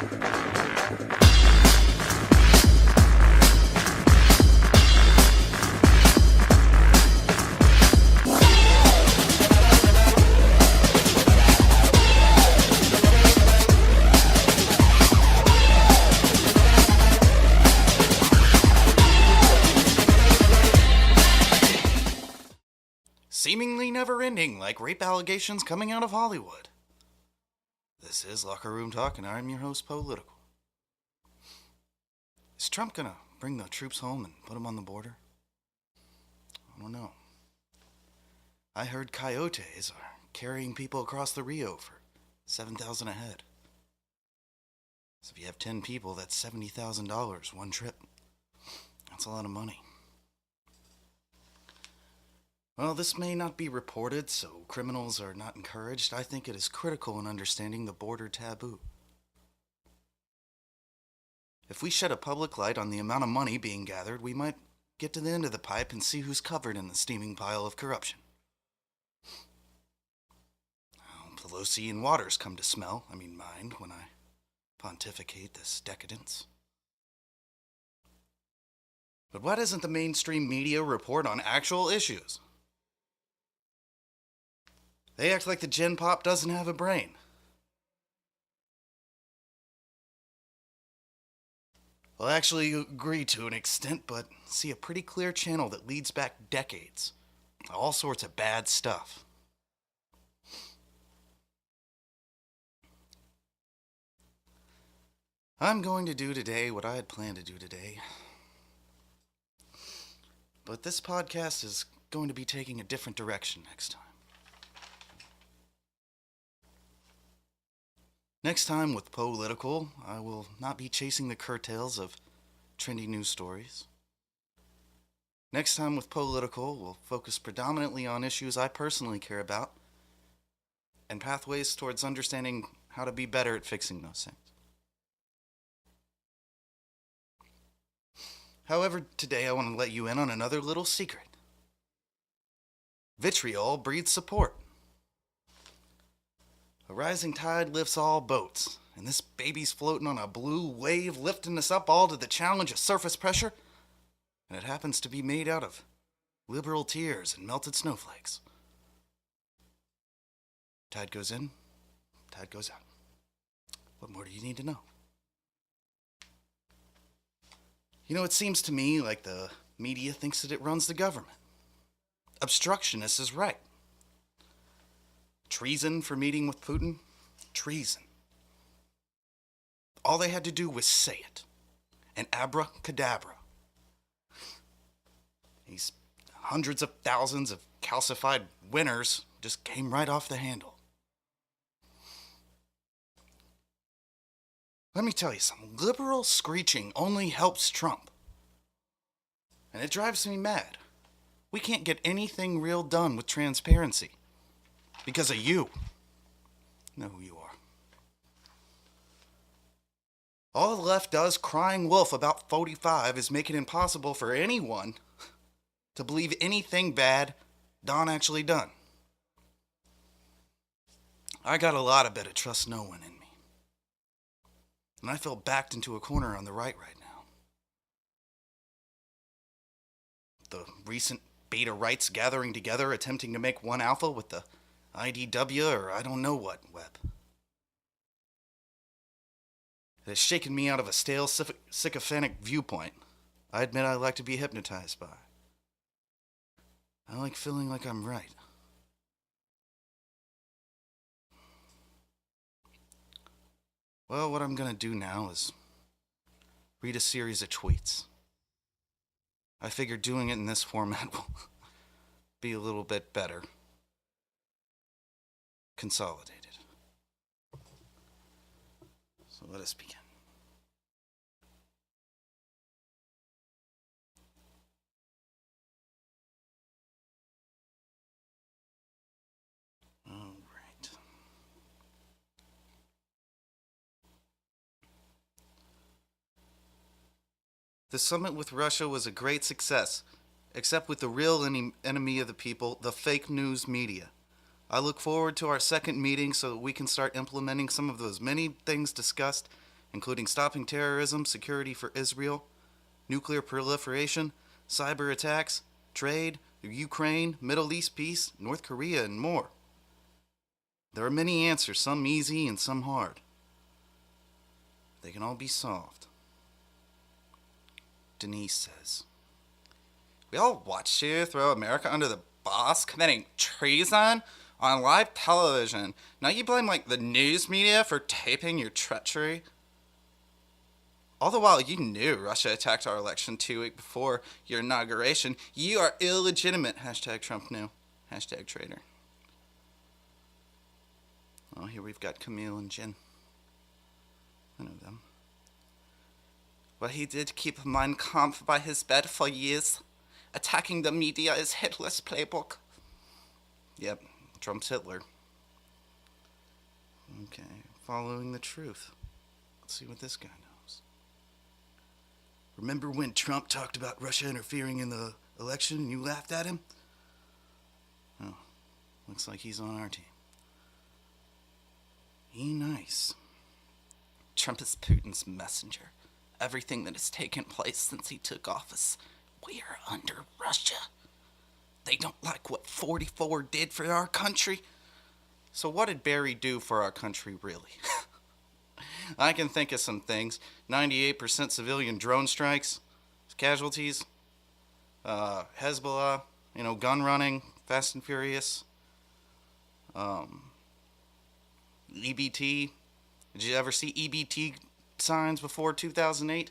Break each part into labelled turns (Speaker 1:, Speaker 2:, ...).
Speaker 1: Seemingly never-ending, like rape allegations coming out of Hollywood. This is Locker Room Talk, and I'm your host, Political. Is Trump gonna bring the troops home and put them on the border? I don't know. I heard coyotes are carrying people across the Rio for $7,000 a head. So if you have 10 people, that's $70,000 one trip. That's a lot of money. Well, this may not be reported, so criminals are not encouraged. I think it is critical in understanding the border taboo. If we shed a public light on the amount of money being gathered, we might get to the end of the pipe and see who's covered in the steaming pile of corruption. Pelosi and Waters come to mind when I pontificate this decadence. But why doesn't the mainstream media report on actual issues? They act like the Gen Pop doesn't have a brain. Well, I actually agree to an extent, but see a pretty clear channel that leads back decades. All sorts of bad stuff. I'm going to do today what I had planned to do today. But this podcast is going to be taking a different direction next time. Next time with Political, I will not be chasing the curtails of trendy news stories. Next time with Political, we'll focus predominantly on issues I personally care about and pathways towards understanding how to be better at fixing those things. However, today I want to let you in on another little secret. Vitriol breeds support. A rising tide lifts all boats, and this baby's floating on a blue wave, lifting us up all to the challenge of surface pressure, and it happens to be made out of liberal tears and melted snowflakes. Tide goes in, tide goes out. What more do you need to know? You know, it seems to me like the media thinks that it runs the government. Obstructionist is right. Treason for meeting with Putin? Treason. All they had to do was say it. And abracadabra. These hundreds of thousands of calcified winners just came right off the handle. Let me tell you something. Liberal screeching only helps Trump. And it drives me mad. We can't get anything real done with transparency. Because of you. You know who you are. All the left does crying wolf about 45 is make it impossible for anyone to believe anything bad Don actually done. I got a lot of bit of trust no one in me. And I feel backed into a corner on the right now. The recent beta rights gathering together attempting to make one alpha with the IDW or I don't know what web. It has shaken me out of a stale, sycophantic viewpoint I admit I like to be hypnotized by. I like feeling like I'm right. Well, what I'm going to do now is read a series of tweets. I figure doing it in this format will be a little bit better. Consolidated. So let us begin. All right. The summit with Russia was a great success, except with the real enemy of the people, the fake news media. I look forward to our second meeting so that we can start implementing some of those many things discussed including stopping terrorism, security for Israel, nuclear proliferation, cyber attacks, trade, the Ukraine, Middle East peace, North Korea, and more. There are many answers, some easy and some hard. They can all be solved. Denise says, "We all watched you throw America under the bus, committing treason on live television. Now you blame, the news media for taping your treachery? All the while you knew Russia attacked our election 2 weeks before your inauguration. You are illegitimate. Hashtag Trump knew. Hashtag traitor." Oh, here we've got Camille and Jen. I know them. "Well, he did keep Mein Kampf by his bed for years. Attacking the media is Hitler's playbook." Yep, Trump's Hitler. Okay, following the truth. Let's see what this guy knows. "Remember when Trump talked about Russia interfering in the election and you laughed at him? Oh, looks like he's on our team. Nice. Trump is Putin's messenger. Everything that has taken place since he took office, we are under Russia. They don't like what 44 did for our country. So what did Barry do for our country, really? I can think of some things. 98% civilian drone strikes, casualties, Hezbollah, gun running, Fast and Furious, EBT. Did you ever see EBT signs before 2008?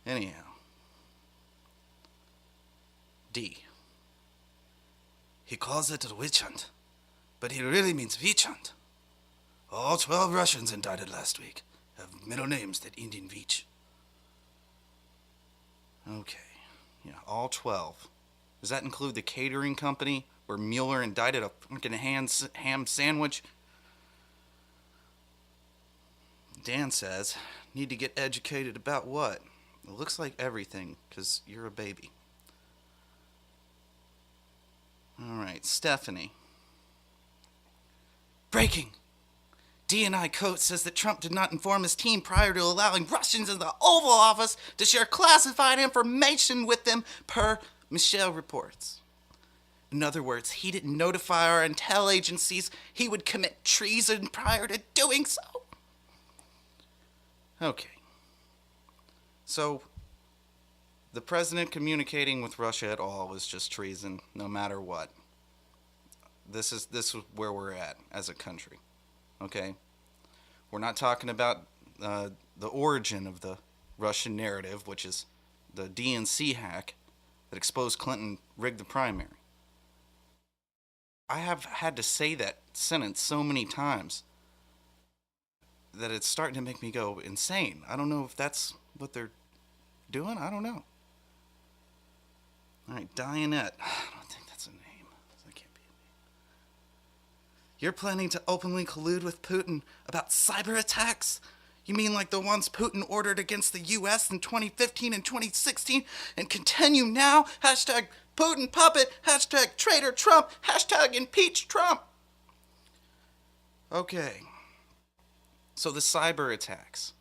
Speaker 1: Anyhow. D. He calls it a witch hunt, but he really means witch hunt. All 12 Russians indicted last week have middle names that end in Vich. Okay, yeah, all 12. Does that include the catering company where Mueller indicted a fucking ham sandwich? Dan says, "Need to get educated about what?" It looks like everything, because you're a baby. Alright, Stephanie. "Breaking! D&I Coates says that Trump did not inform his team prior to allowing Russians in the Oval Office to share classified information with them, per Michelle reports. In other words, he didn't notify our intel agencies he would commit treason prior to doing so." Okay. So, the president communicating with Russia at all was just treason, no matter what. This is where we're at as a country. Okay? We're not talking about the origin of the Russian narrative, which is the DNC hack that exposed Clinton rigged the primary. I have had to say that sentence so many times that it's starting to make me go insane. I don't know if that's what they're doing. I don't know. All right, Dianette. I don't think that's a name. That can't be a name. "You're planning to openly collude with Putin about cyber attacks? You mean like the ones Putin ordered against the U.S. in 2015 and 2016 and continue now? Hashtag Putin puppet. Hashtag traitor Trump. Hashtag impeach Trump." Okay. So the cyber attacks.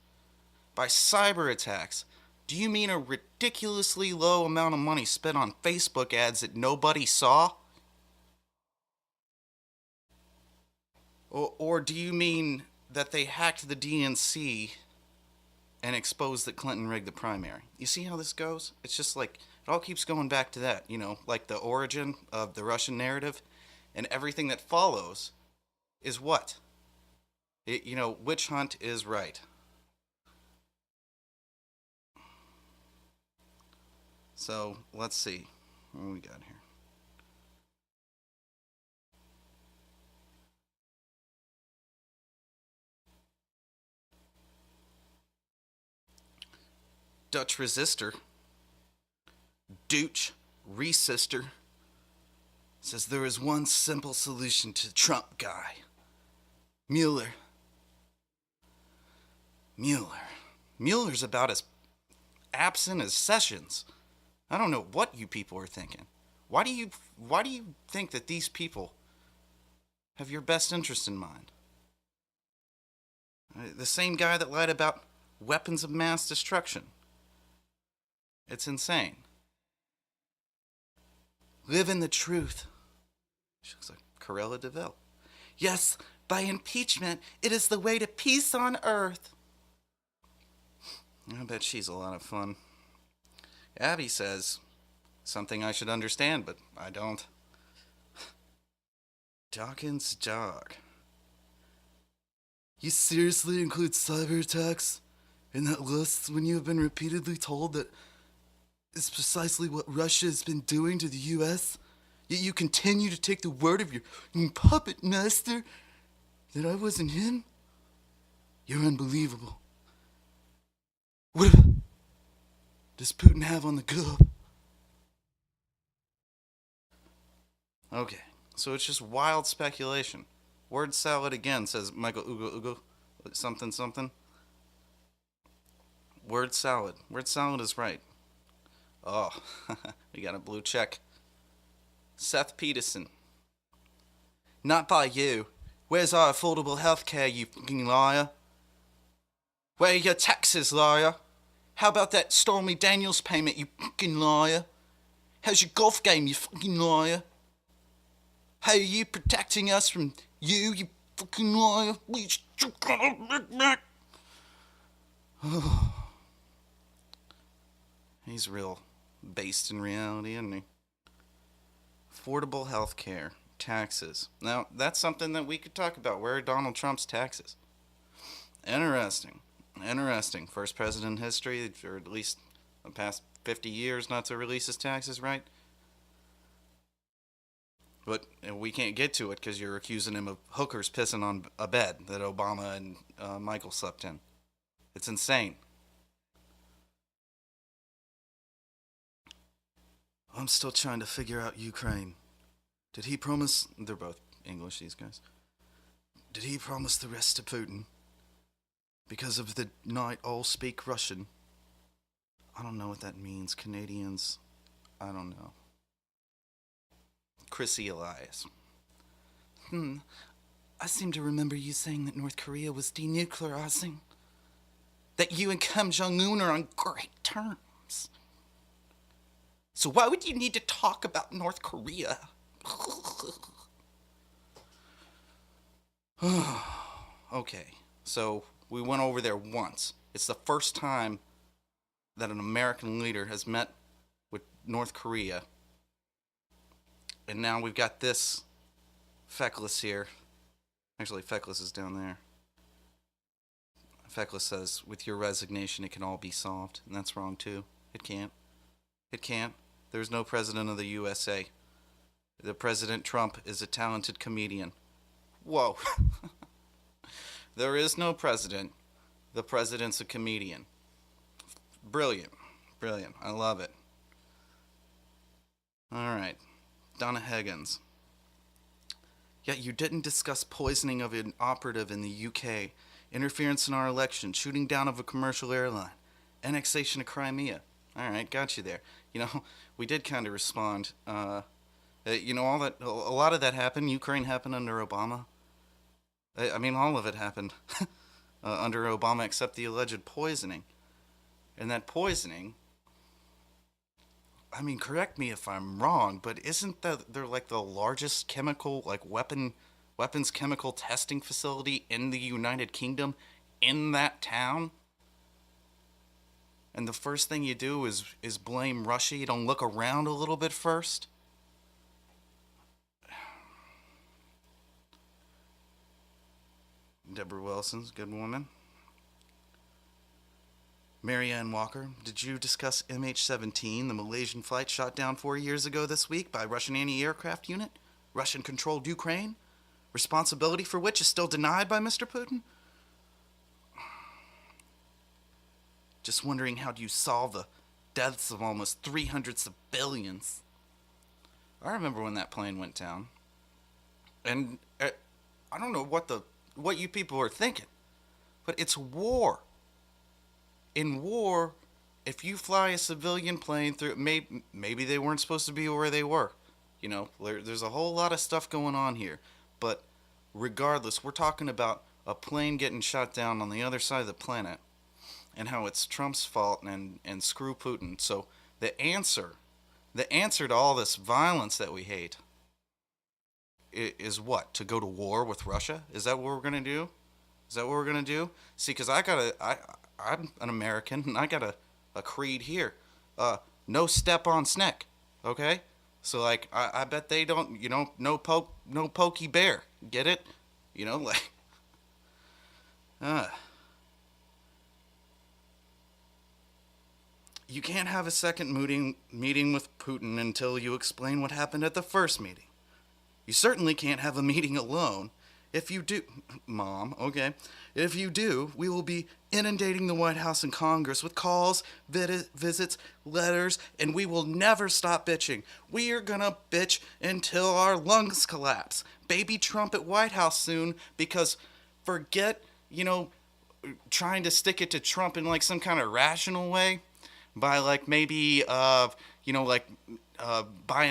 Speaker 1: By cyber attacks, do you mean a ridiculously low amount of money spent on Facebook ads that nobody saw? Or do you mean that they hacked the DNC and exposed that Clinton rigged the primary? You see how this goes? It's just like, it all keeps going back to that, like the origin of the Russian narrative, and everything that follows is what? Witch hunt is right. So, let's see. What do we got here? Dutch resistor. Dooch resister says there is one simple solution to the Trump guy. Mueller. Mueller's about as absent as Sessions. I don't know what you people are thinking. Why do you think that these people have your best interest in mind? The same guy that lied about weapons of mass destruction. It's insane. Live in the truth. She looks like Corella DeVille. Yes, by impeachment, it is the way to peace on earth. I bet she's a lot of fun. Abby says something I should understand, but I don't. Dawkins' dog. You seriously include cyber attacks in that list when you have been repeatedly told that it's precisely what Russia has been doing to the U.S.? Yet you continue to take the word of your puppet master that I wasn't him? You're unbelievable. What does Putin have on the gob? Okay, so it's just wild speculation. Word salad again, says Michael Ugo Ugo. Something something. Word salad. Word salad is right. Oh, we got a blue check. Seth Peterson. Not by you. Where's our affordable health care, you fucking liar? Where are your taxes, liar? How about that Stormy Daniels payment, you fucking liar? How's your golf game, you fucking liar? How are you protecting us from you fucking liar? He's real based in reality, isn't he? Affordable health care, taxes. Now, that's something that we could talk about. Where are Donald Trump's taxes? Interesting. Interesting. First president in history, or at least the past 50 years, not to release his taxes, right? But we can't get to it because you're accusing him of hookers pissing on a bed that Obama and Michael slept in. It's insane. I'm still trying to figure out Ukraine. Did he promise... They're both English, these guys. Did he promise the rest to Putin? Because of the night all speak Russian. I don't know what that means. Canadians... I don't know. Chrissy Elias. I seem to remember you saying that North Korea was denuclearizing. That you and Kim Jong-un are on great terms. So why would you need to talk about North Korea? Okay, so we went over there once. It's the first time that an American leader has met with North Korea. And now we've got this feckless here. Actually, feckless is down there. Feckless says, with your resignation, it can all be solved. And that's wrong, too. It can't. It can't. There's no president of the USA. The President Trump is a talented comedian. Whoa. There is no president. The president's a comedian. Brilliant. Brilliant. I love it. All right. Donna Higgins. Yet you didn't discuss poisoning of an operative in the UK, interference in our election, shooting down of a commercial airline, annexation of Crimea. All right, got you there. You know, we did kind of respond. You know, a lot of that happened. Ukraine happened under Obama. I mean, all of it happened under Obama except the alleged poisoning. And that poisoning, I mean, correct me if I'm wrong, but isn't that they're like the largest chemical, like weapons chemical testing facility in the United Kingdom in that town? And the first thing you do is blame Russia. You don't look around a little bit first? Deborah Wilson's a good woman. Marianne Walker, did you discuss MH17, the Malaysian flight shot down 4 years ago this week by Russian anti-aircraft unit? Russian-controlled Ukraine? Responsibility for which is still denied by Mr. Putin? Just wondering, how do you solve the deaths of almost 300 civilians? I remember when that plane went down. And I don't know what you people are thinking, but it's war. In war, if you fly a civilian plane through, maybe they weren't supposed to be where they were. You know, there's a whole lot of stuff going on here. But regardless, we're talking about a plane getting shot down on the other side of the planet, and how it's Trump's fault and screw Putin. So the answer to all this violence that we hate is what? To go to war with Russia? Is that what we're gonna do? Is that what we're gonna do? See, because I'm an American and I got a creed here. No step on snack. Okay? So like I bet they don't, no pokey bear. Get it? Like uh you can't have a second meeting with Putin until you explain what happened at the first meeting. You certainly can't have a meeting alone. If you do, Mom, okay? If you do, we will be inundating the White House and Congress with calls, visits, letters, and we will never stop bitching. We are gonna bitch until our lungs collapse. Baby Trump at White House soon, because forget, trying to stick it to Trump in like some kind of rational way by like maybe, buying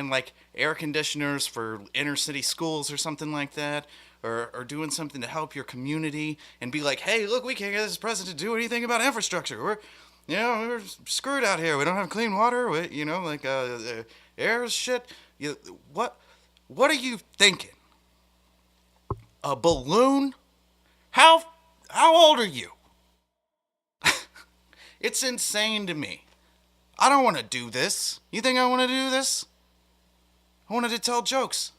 Speaker 1: like air conditioners for inner city schools or something like that, or doing something to help your community and be like, hey, look, we can't get this president to do anything about infrastructure. We're screwed out here. We don't have clean water. Air is shit. What are you thinking? A balloon? How old are you? It's insane to me. I don't want to do this. You think I want to do this? I wanted to tell jokes.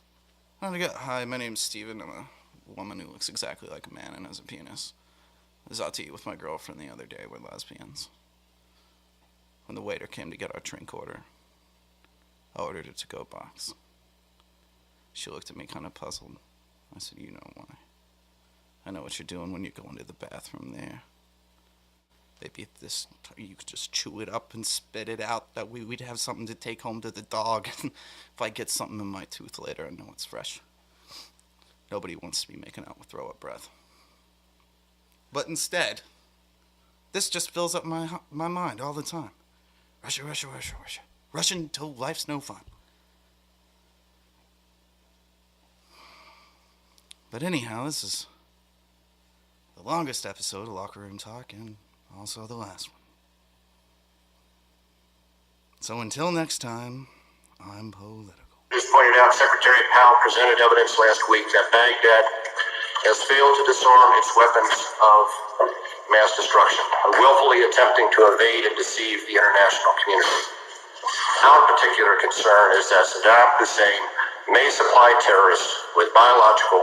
Speaker 1: I wanted to go, hi, my name's Steven. I'm a woman who looks exactly like a man and has a penis. I was out to eat with my girlfriend the other day. We're lesbians. When the waiter came to get our drink order, I ordered a to-go box. She looked at me kind of puzzled. I said, you know why. I know what you're doing when you go into the bathroom there. Maybe if you could just chew it up and spit it out. That way we'd have something to take home to the dog. If I get something in my tooth later, I know it's fresh. Nobody wants to be making out with throw-up breath. But instead, this just fills up my mind all the time. Russia, Russia, Russia, Russia. Russian till life's no fun. But anyhow, this is the longest episode of Locker Room Talk, and also the last one. So until next time, I'm political.
Speaker 2: As pointed out, Secretary Powell presented evidence last week that Baghdad has failed to disarm its weapons of mass destruction, willfully attempting to evade and deceive the international community. Our particular concern is that Saddam Hussein may supply terrorists with biological,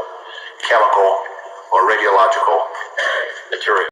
Speaker 2: chemical, or radiological material.